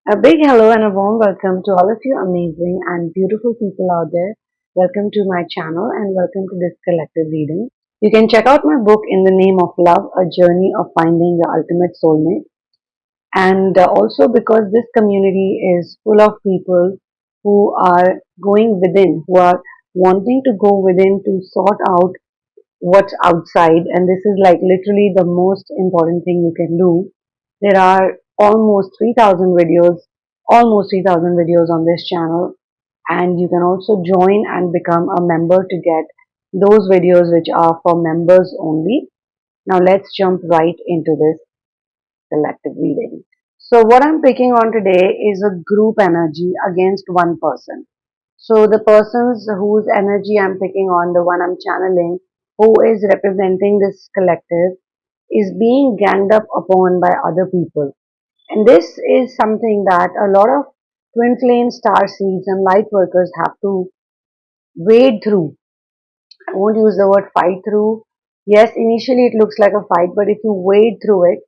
A big hello and a warm welcome to all of you amazing and beautiful people out there. Welcome to my channel and welcome to this collective reading. You can check out my book In the Name of Love, A Journey of Finding Your Ultimate Soulmate. And also because this community is full of people who are going within, who are wanting to go within to sort out what's outside, and this is like literally the most important thing you can do. There are almost 3000 videos on this channel, and you can also join and become a member to get those videos which are for members only. Now let's jump right into this collective reading. So what I'm picking on today is a group energy against one person. So the persons whose energy I'm picking on, the one I'm channeling, who is representing this collective, is being ganged up upon by other people. And this is something that a lot of twin flame star seeds and light workers have to wade through. I won't use the word fight through. Yes, initially it looks like a fight, but if you wade through it,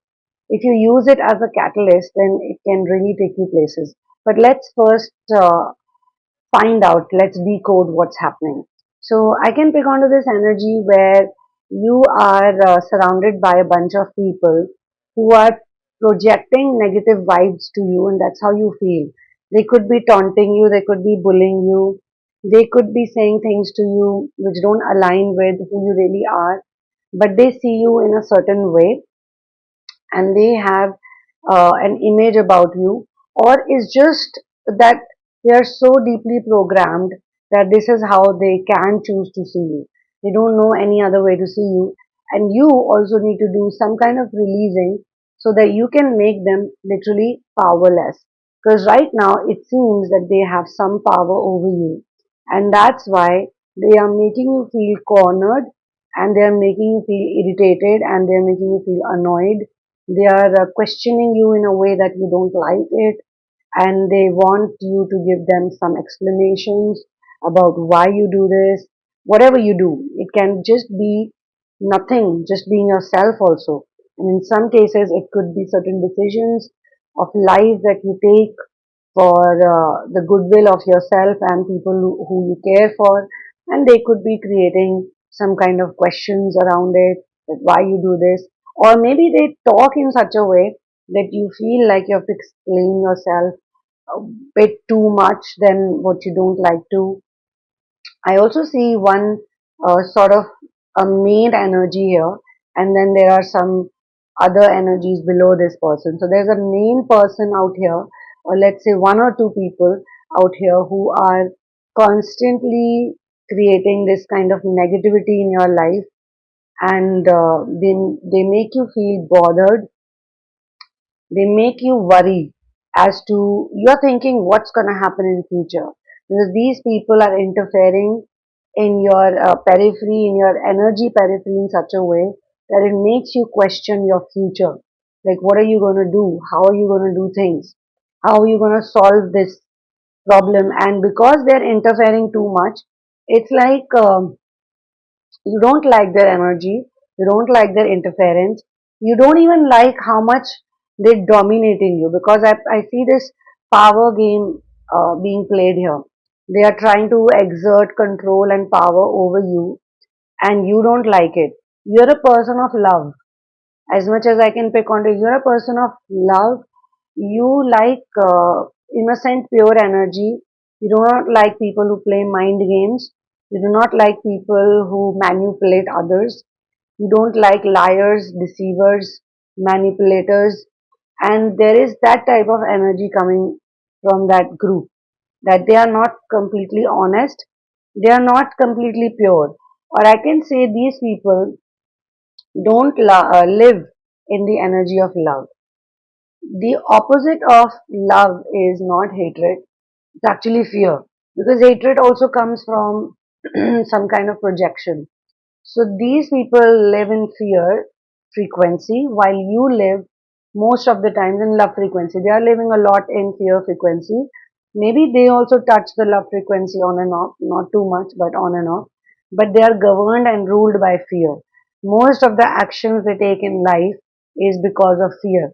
if you use it as a catalyst, then it can really take you places. But let's first find out, let's decode what's happening. So I can pick onto this energy where you are surrounded by a bunch of people who are projecting negative vibes to you, and that's how you feel. They could be taunting you, they could be bullying you, they could be saying things to you which don't align with who you really are, but they see you in a certain way and they have an image about you, or is just that they are so deeply programmed that this is how they can choose to see you. They don't know any other way to see you, and you also need to do some kind of releasing so that you can make them literally powerless. Because right now it seems that they have some power over you, and that's why they are making you feel cornered, and they are making you feel irritated, and they are making you feel annoyed. They are questioning you in a way that you don't like it, and they want you to give them some explanations about why you do this. Whatever you do, it can just be nothing, just being yourself also. And in some cases, it could be certain decisions of life that you take for the goodwill of yourself and people who you care for, and they could be creating some kind of questions around it, that why you do this, or maybe they talk in such a way that you feel like you have to explain yourself a bit too much than what you don't like to. I also see one sort of a main energy here, and then there are some other energies below this person. So there's a main person out here, or let's say one or two people out here who are constantly creating this kind of negativity in your life, and they make you feel bothered, they make you worry as to you're thinking what's going to happen in future, because these people are interfering in your periphery, in your energy periphery in such a way that it makes you question your future. Like, what are you going to do? How are you going to do things? How are you going to solve this problem? And because they're interfering too much, it's like you don't like their energy, you don't like their interference, you don't even like how much they dominate in you, because I see this power game being played here. They are trying to exert control and power over you, and you don't like it. You're a person of love. As much as I can pick on you, you're a person of love. You like innocent, pure energy. You do not like people who play mind games. You do not like people who manipulate others. You don't like liars, deceivers, manipulators. And there is that type of energy coming from that group, that they are not completely honest. They are not completely pure. Or I can say these people don't live in the energy of love. The opposite of love is not hatred, it's actually fear. Because hatred also comes from some kind of projection. So these people live in fear frequency, while you live most of the times in love frequency. They are living a lot in fear frequency. Maybe they also touch the love frequency on and off, not too much, but on and off. But they are governed and ruled by fear. Most of the actions they take in life is because of fear,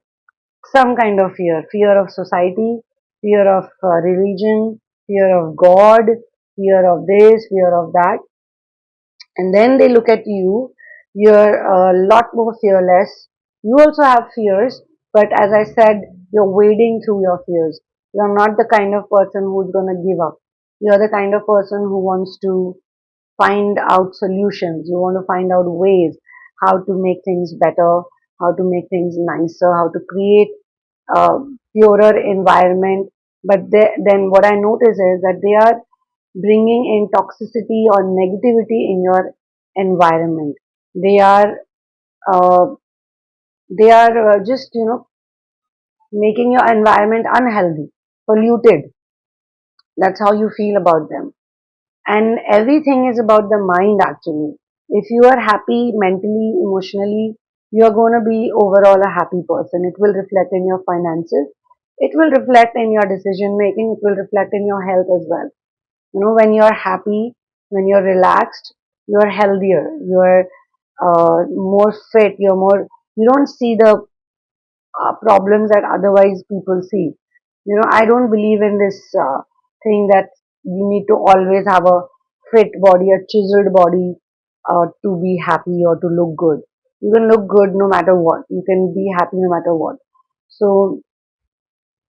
some kind of fear, fear of society, fear of religion, fear of God, fear of this, fear of that. And then they look at you, you're a lot more fearless. You also have fears, but as I said, you're wading through your fears. You're not the kind of person who's going to give up. You're the kind of person who wants to find out solutions. You want to find out ways how to make things better, how to make things nicer, how to create a purer environment. But then what I notice is that they are bringing in toxicity or negativity in your environment. They are uh, just making your environment unhealthy, polluted. That's how you feel about them. And everything is about the mind actually. If you are happy mentally, emotionally, you are going to be overall a happy person. It will reflect in your finances. It will reflect in your decision making. It will reflect in your health as well. When you're happy, when you're relaxed, you're healthier, you're more fit, you don't see the problems that otherwise people see. I don't believe in this thing that you need to always have a fit body, a chiseled body, to be happy or to look good. You can look good no matter what. You can be happy no matter what. So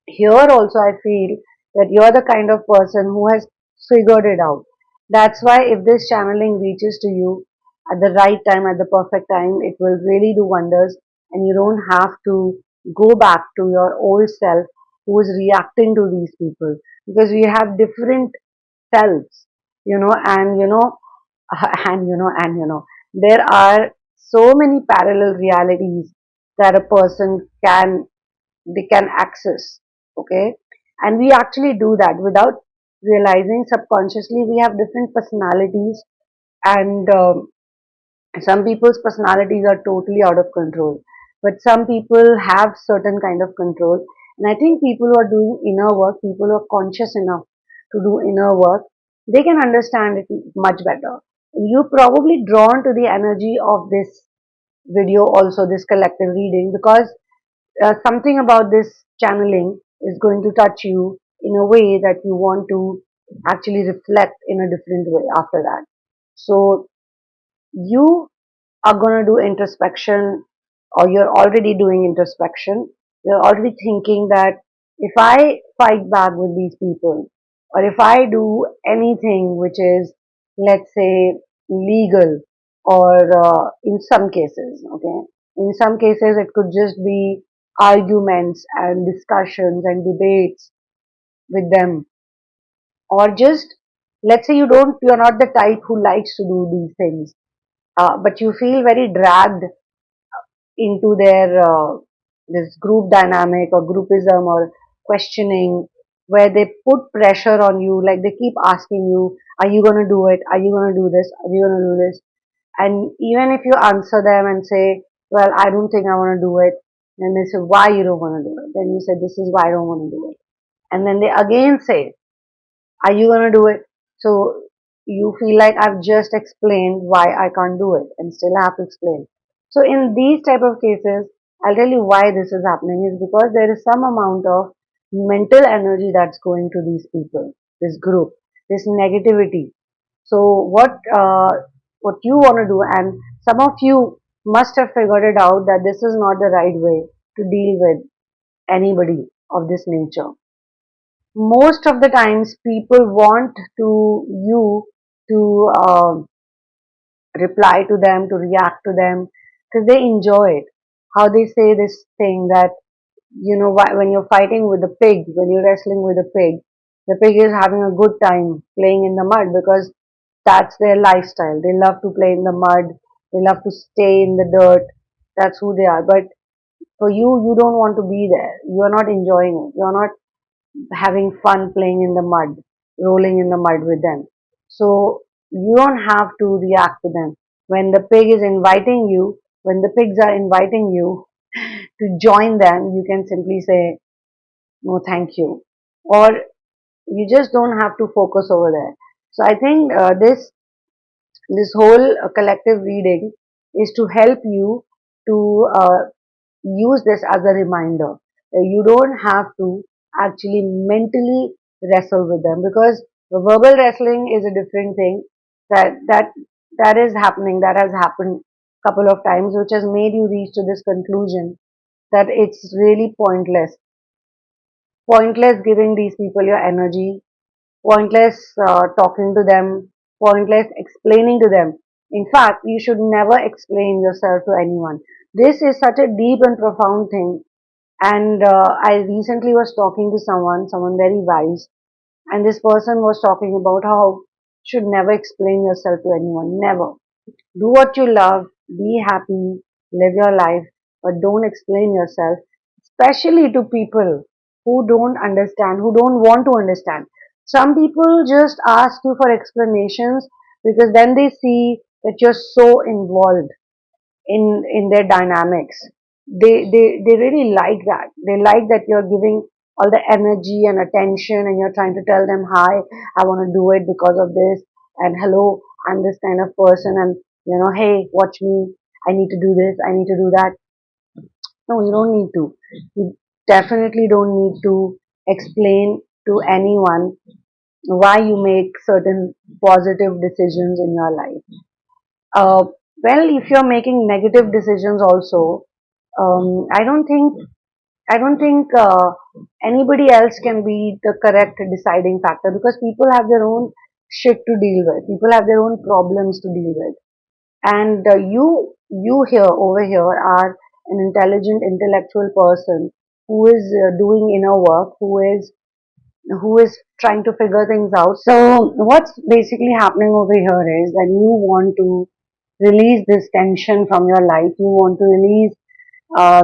here also I feel that you're the kind of person who has figured it out. That's why if this channeling reaches to you at the right time, at the perfect time, it will really do wonders, and you don't have to go back to your old self who is reacting to these people, because we have different selves, and there are so many parallel realities that a person can access. Okay, and we actually do that without realizing. Subconsciously we have different personalities, and some people's personalities are totally out of control, but some people have certain kind of control. And I think people who are doing inner work, people who are conscious enough to do inner work, they can understand it much better. You probably drawn to the energy of this video also, this collective reading, because something about this channeling is going to touch you in a way that you want to actually reflect in a different way after that. So you are going to do introspection, or you're already doing introspection. You're already thinking that if I fight back with these people, or if I do anything which is, let's say, legal, or in some cases, okay, in some cases it could just be arguments and discussions and debates with them, or just, let's say, you're not the type who likes to do these things, but you feel very dragged into their this group dynamic or groupism or questioning, where they put pressure on you, like they keep asking you, are you going to do it, are you going to do this, are you going to do this? And even if you answer them and say, well, I don't think I want to do it, then they say, why you don't want to do it? Then you say, this is why I don't want to do it. And then they again say, are you going to do it? So you feel like I've just explained why I can't do it and still have to explain. So in these type of cases, I'll tell you why this is happening is because there is some amount of mental energy that's going to these people, this group, this negativity. So what you want to do, and some of you must have figured it out, that this is not the right way to deal with anybody of this nature. Most of the times people want to you to reply to them, to react to them, because they enjoy it. How they say this thing that, when you're fighting with a pig, when you're wrestling with a pig, the pig is having a good time playing in the mud, because that's their lifestyle. They love to play in the mud, they love to stay in the dirt. That's who they are. But for you, you don't want to be there. You are not enjoying it. You are not having fun playing in the mud, rolling in the mud with them. So you don't have to react to them. When the pig is inviting you, when the pigs are inviting you to join them, you can simply say, no, thank you. Or you just don't have to focus over there. So I think this whole collective reading is to help you to use this as a reminder. You don't have to actually mentally wrestle with them, because the verbal wrestling is a different thing that is happening, that has happened couple of times, which has made you reach to this conclusion that it's really pointless giving these people your energy, pointless talking to them, pointless explaining to them. In fact, you should never explain yourself to anyone. This is such a deep and profound thing. And I recently was talking to someone very wise, and this person was talking about how you should never explain yourself to anyone. Never. Do what you love, be happy, live your life, but don't explain yourself, especially to people who don't understand, who don't want to understand. Some people just ask you for explanations because then they see that you're so involved in their dynamics. They really like that. They like that you're giving all the energy and attention, and you're trying to tell them, hi, I want to do it because of this, and hello, I'm this kind of person, and hey, watch me, I need to do this, I need to do that. No, you don't need to. You definitely don't need to explain to anyone why you make certain positive decisions in your life. uh, well, if you're making negative decisions also, um, I don't think I don't think anybody else can be the correct deciding factor, because people have their own shit to deal with. People have their own problems to deal with, and you here over here are an intelligent, intellectual person who is doing inner work, who is trying to figure things out. So what's basically happening over here is that you want to release this tension from your life. You want to release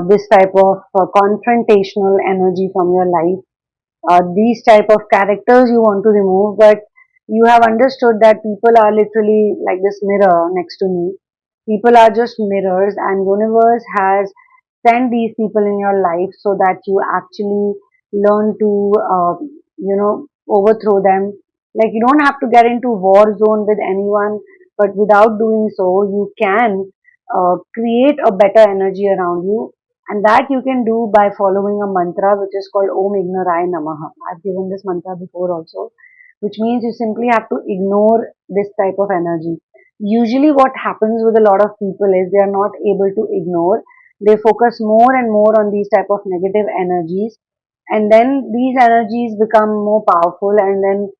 this type of confrontational energy from your life. These type of characters you want to remove, but you have understood that people are literally like this mirror next to me. People are just mirrors, and universe has sent these people in your life so that you actually learn to overthrow them. Like, you don't have to get into war zone with anyone, but without doing so you can create a better energy around you, and that you can do by following a mantra which is called Om Ignoraya Namaha. I've given this mantra before also, which means you simply have to ignore this type of energy. Usually what happens with a lot of people is they are not able to ignore. They focus more and more on these type of negative energies, and then these energies become more powerful, and then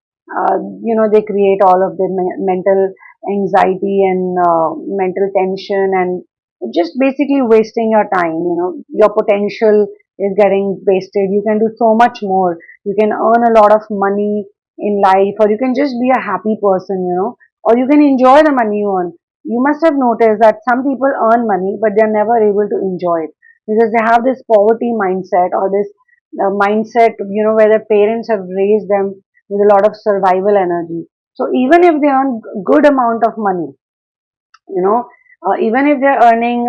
they create all of the mental anxiety and mental tension, and just basically wasting your time. Your potential is getting wasted. You can do so much more. You can earn a lot of money in life, or you can just be a happy person, or you can enjoy the money you earn. You must have noticed that some people earn money, but they're never able to enjoy it because they have this poverty mindset, or this mindset, where their parents have raised them with a lot of survival energy. So even if they earn good amount of money, you know, even if they're earning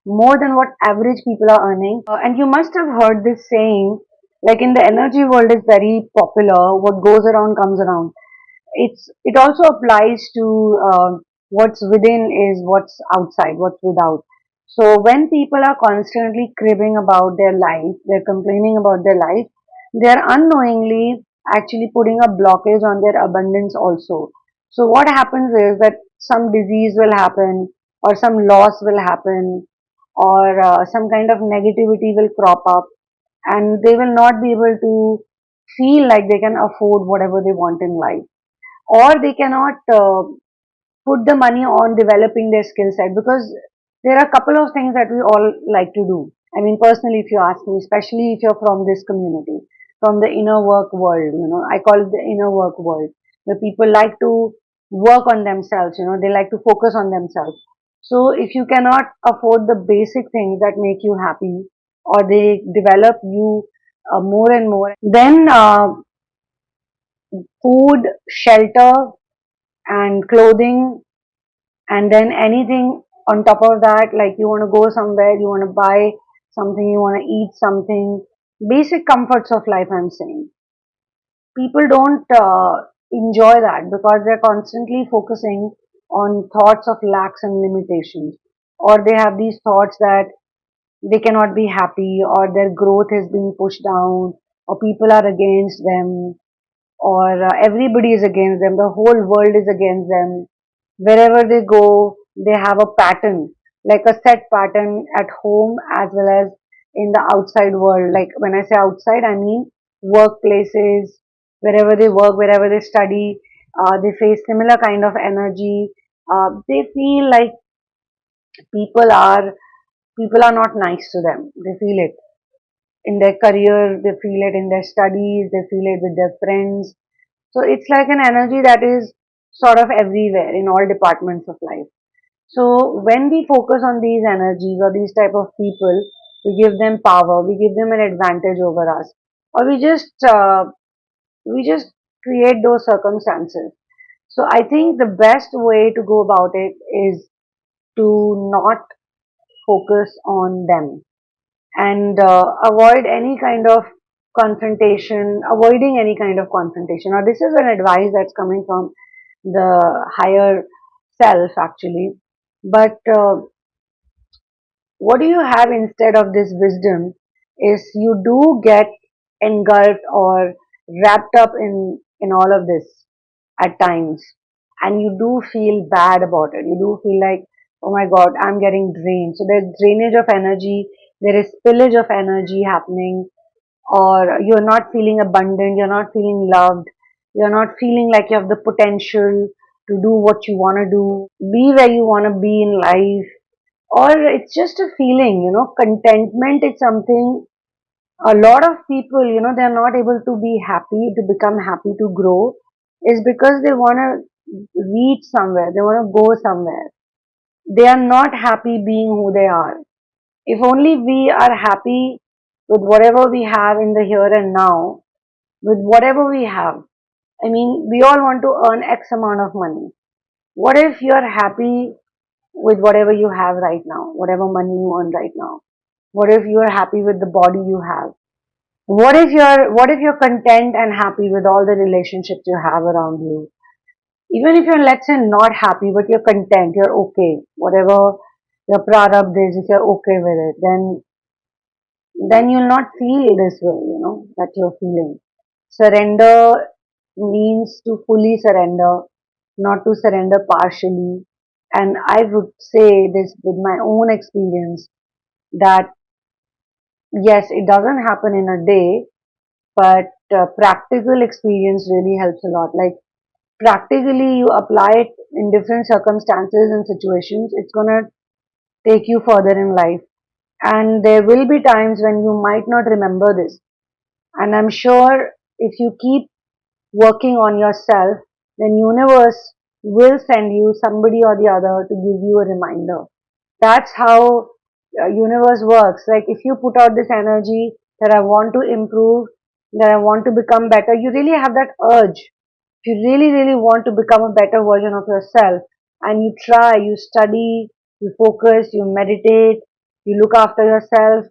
more than what average people are earning, and you must have heard this saying, like in the energy world is very popular, what goes around comes around. It also applies to what's within is what's outside, what's without. So when people are constantly cribbing about their life, they're complaining about their life, they're unknowingly actually putting a blockage on their abundance also. So what happens is that some disease will happen, or some loss will happen, or some kind of negativity will crop up, and they will not be able to feel like they can afford whatever they want in life, or they cannot put the money on developing their skill set, because there are a couple of things that we all like to do. I mean, personally, if you ask me, especially if you're from this community, from the inner work world, I call it the inner work world, where people like to work on themselves, they like to focus on themselves. So if you cannot afford the basic things that make you happy, or they develop you more and more, then food, shelter, and clothing, and then anything on top of that, like you want to go somewhere, you want to buy something, you want to eat something, basic comforts of life, I'm saying. People don't enjoy that because they're constantly focusing on thoughts of lacks and limitations, or they have these thoughts that they cannot be happy, or their growth is being pushed down, or people are against them, or everybody is against them, the whole world is against them. Wherever they go, they have a pattern, like a set pattern at home as well as in the outside world. Like when I say outside, I mean workplaces, wherever they work, wherever they study, they face similar kind of energy. They feel like people are people are not nice to them. They feel it in their career, they feel it in their studies, they feel it with their friends. So it's like an energy that is sort of everywhere in all departments of life. So when we focus on these energies or these type of people, we give them power, we give them an advantage over us, or we just create those circumstances. So I think the best way to go about it is to not focus on them and avoid any kind of confrontation, avoiding any kind of confrontation. Now, this is an advice that's coming from the higher self, actually. But what do you have instead of this wisdom is you do get engulfed or wrapped up in all of this at times, and you do feel bad about it. You do feel like, oh my god, I'm getting drained. So there's drainage of energy, there is spillage of energy happening, or you're not feeling abundant, you're not feeling loved, you're not feeling like you have the potential to do what you want to do, be where you want to be in life, or it's just a feeling, contentment is something a lot of people, they're not able to be happy, to become happy, to grow, is because they want to reach somewhere, they want to go somewhere. They are not happy being who they are. If only we are happy with whatever we have in the here and now, with whatever we have. I mean, we all want to earn X amount of money. What if you're happy with whatever you have right now, whatever money you earn right now? What if you are happy with the body you have? What if you're content and happy with all the relationships you have around you? Even if you're, let's say, not happy, but you're content, you're okay, whatever your prarabdha is, if you're okay with it, then you'll not feel this way, that you're feeling. Surrender means to fully surrender, not to surrender partially. And I would say this with my own experience that yes, it doesn't happen in a day, but practical experience really helps a lot. Like practically, you apply it in different circumstances and situations, it's gonna take you further in life. And there will be times when you might not remember this. And I'm sure if you keep working on yourself, then universe will send you somebody or the other to give you a reminder. That's how universe works. Like if you put out this energy that I want to improve, that I want to become better, you really have that urge. If you really, really want to become a better version of yourself, and you try, you study, you focus, you meditate, you look after yourself,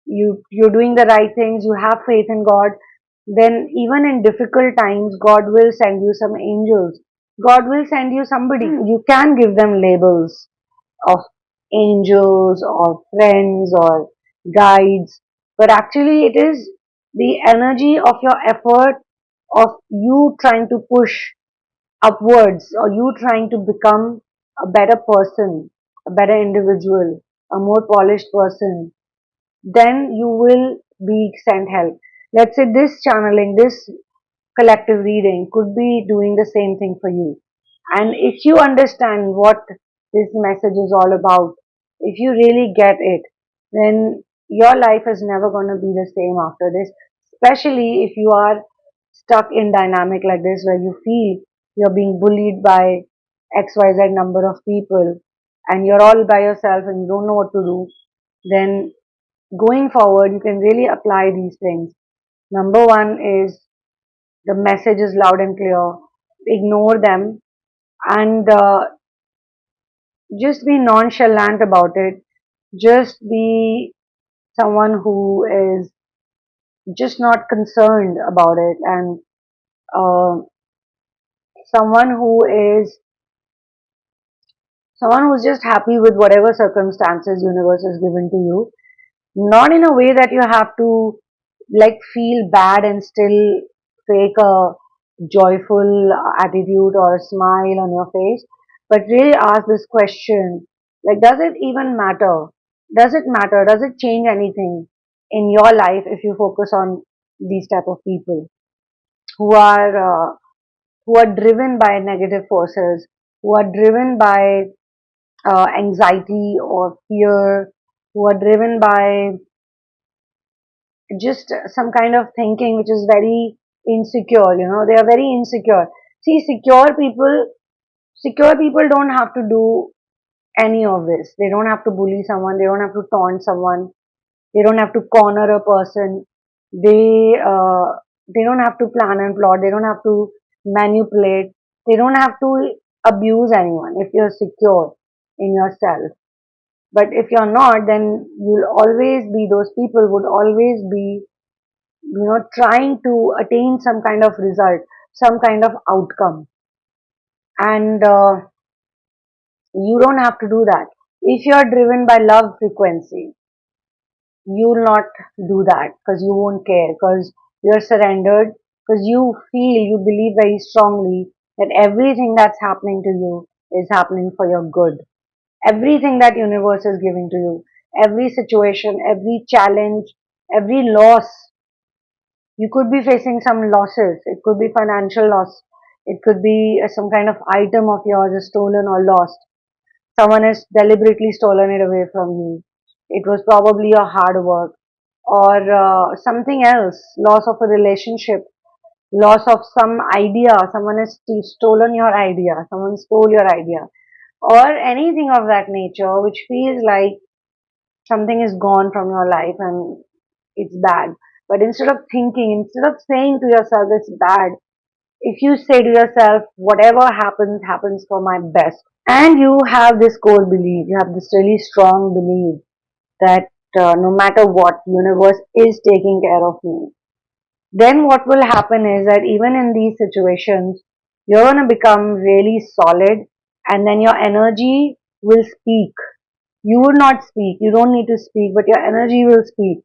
you're doing the right things, you have faith in God, then even in difficult times, God will send you some angels. God will send you somebody. You can give them labels of angels or friends or guides, but actually it is the energy of your effort, of you trying to push upwards, or you trying to become a better person, a better individual, a more polished person. Then you will be sent help. Let's say this channeling, this collective reading could be doing the same thing for you. And if you understand what this message is all about, if you really get it, then your life is never going to be the same after this. Especially if you are stuck in dynamic like this where you feel you're being bullied by XYZ number of people and you're all by yourself and you don't know what to do, then going forward, you can really apply these things. Number one is the message is loud and clear. Ignore them and just be nonchalant about it. Just be someone who is just not concerned about it, and uh, someone who is someone who's just happy with whatever circumstances universe has given to you. Not in a way that you have to like feel bad and still fake a joyful attitude or smile on your face, but really ask this question, like, does it even matter? Does it matter? Does it change anything in your life if you focus on these type of people who are driven by negative forces, who are driven by anxiety or fear, who are driven by just some kind of thinking which is very insecure, they are very insecure. See, secure people don't have to do any of this. They don't have to bully someone, they don't have to taunt someone, they don't have to corner a person, they don't have to plan and plot, they don't have to manipulate, they don't have to abuse anyone if you're secure in yourself. But if you're not, then you'll always be, those people would always be, trying to attain some kind of result, some kind of outcome. And you don't have to do that. If you're driven by love frequency, you will not do that because you won't care, because you're surrendered, because you feel, you believe very strongly that everything that's happening to you is happening for your good. Everything that universe is giving to you, every situation, every challenge, every loss. You could be facing some losses. It could be financial loss. It could be some kind of item of yours is stolen or lost. Someone has deliberately stolen it away from you. It was probably your hard work or something else, loss of a relationship, loss of some idea. Someone has stolen your idea. Someone stole your idea or anything of that nature, which feels like something is gone from your life and it's bad. But instead of thinking, instead of saying to yourself it's bad, if you say to yourself, whatever happens, happens for my best. And you have this core belief, you have this really strong belief that no matter what, universe is taking care of me. Then what will happen is that even in these situations, you're going to become really solid and then your energy will speak. You will not speak, you don't need to speak, but your energy will speak.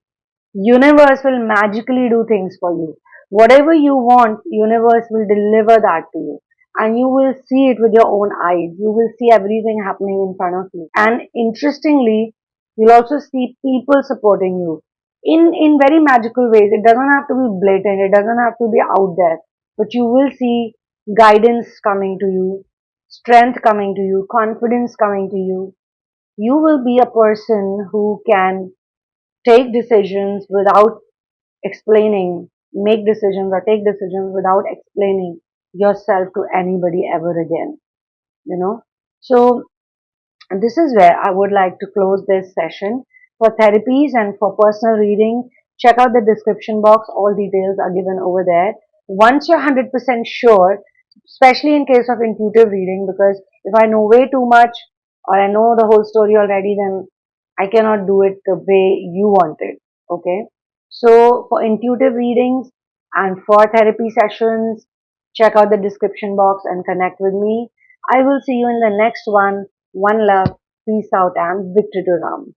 Universe will magically do things for you. Whatever you want, universe will deliver that to you. And you will see it with your own eyes. You will see everything happening in front of you. And interestingly, you'll also see people supporting you in very magical ways. It doesn't have to be blatant. It doesn't have to be out there. But you will see guidance coming to you, strength coming to you, confidence coming to you. You will be a person who can take decisions without explaining, make decisions or take decisions without explaining yourself to anybody ever again, you know. So this is where I would like to close this session. For therapies and for personal reading, check out the description box. All details are given over there. Once you're 100% sure, especially in case of intuitive reading, because if I know way too much or I know the whole story already, then I cannot do it the way you want it. Okay. So for intuitive readings and for therapy sessions, check out the description box and connect with me. I will see you in the next one. One love, peace out, and victory to Ram.